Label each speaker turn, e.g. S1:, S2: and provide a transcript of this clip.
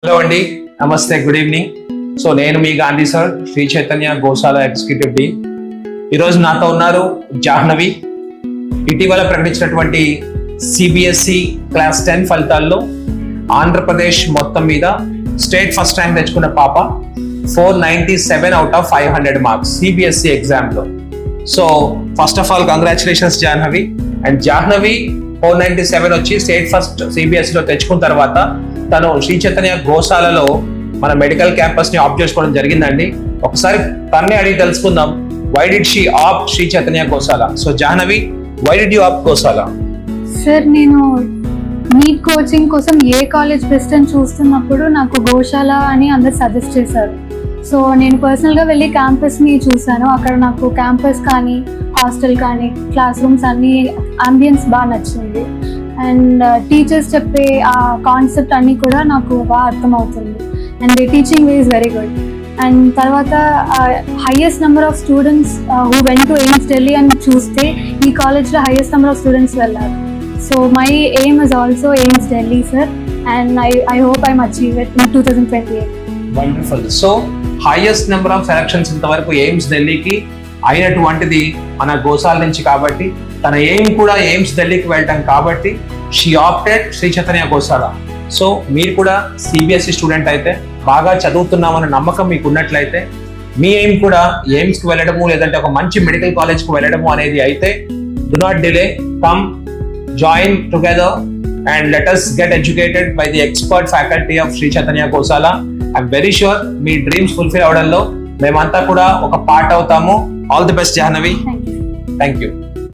S1: Hello అండి, నమస్తే, good evening. So నేను మీ గాంధీ సార్, శ్రీ చైతన్య గోశాల ఎగ్జిక్యూటివ్ డీన్. ఈరోజు నాతో ఉన్నారు జాహ్నవి. ఇటీవల ప్రకటించినటువంటి సిబిఎస్ఈ క్లాస్ 10 ఫలితాల్లో ఆంధ్రప్రదేశ్ మొత్తం మీద స్టేట్ ఫస్ట్ ర్యాంక్ తెచ్చుకున్న పాప. 497 అవుట్ ఆఫ్ 500 మార్క్స్ సిబిఎస్ఈ ఎగ్జామ్లో. So first of all congratulations Jahnavi. And Jahnavi 497 వచ్చి స్టేట్ ఫస్ట్ సిబిఎస్ఈలో తెచ్చుకున్న తర్వాత తను శ్రీ చైతన్య గోశాలలో మన మెడికల్ క్యాంపస్ ని ఆప్ చేసుకోవడం జరిగిందండి. ఒకసారి తన్నే అడిగి తెలుసుకుందాం, why did she opt Sri Chaitanya Goshala? So Jahnavi, why did you opt Goshala?
S2: Sir, నేను నీట్ కోచింగ్ కోసం ఏ కాలేజ్ బెస్ట్ అని చూస్తున్నప్పుడు నాకు గోశాల అని అందరు సజెస్ట్ చేశారు. సో నేను పర్సనల్గా వెళ్ళి క్యాంపస్ని చూశాను. అక్కడ నాకు క్యాంపస్ కానీ హాస్టల్ కానీ క్లాస్ రూమ్స్ అన్ని అంబియన్స్ బాగా నచ్చింది. అండ్ టీచర్స్ చెప్పే ఆ కాన్సెప్ట్ అన్నీ కూడా నాకు బాగా అర్థమవుతుంది. And teaching way is very good. And తర్వాత highest number of students who went to AIIMS Delhi అని చూస్తే ఈ కాలేజ్లో హైయెస్ట్ నెంబర్ ఆఫ్ స్టూడెంట్స్ వెళ్ళారు. So my aim is also AIIMS Delhi sir, and I hope I'm achieve it in 2028.
S1: Wonderful. So highest number of selections ఇంతవరకు AIIMS ఢిల్లీకి అయినటువంటిది మన గోశాల నుంచి కాబట్టి, తన ఎయిమ్ కూడా ఎయిమ్స్ ఢిల్లీకి వెళ్ళటం కాబట్టి she opted Shri Chaitanya Goshala. So మీరు కూడా సిబిఎస్ఈ స్టూడెంట్ అయితే, బాగా చదువుతున్నామన్న నమ్మకం మీకు ఉన్నట్లయితే, మీ ఎయిమ్ కూడా ఎయిమ్స్కి వెళ్ళడము లేదంటే ఒక మంచి మెడికల్ కాలేజ్కి వెళ్ళడము అనేది అయితే, do not delay, come join together and let us get educated by the expert faculty of Shri Chaitanya Goshala. I am very sure మీ డ్రీమ్స్ ఫుల్ఫిల్ అవడంలో మేమంతా కూడా ఒక పార్ట్ అవుతాము. All the best Jahnavi.
S2: Thank you.
S1: Thank you.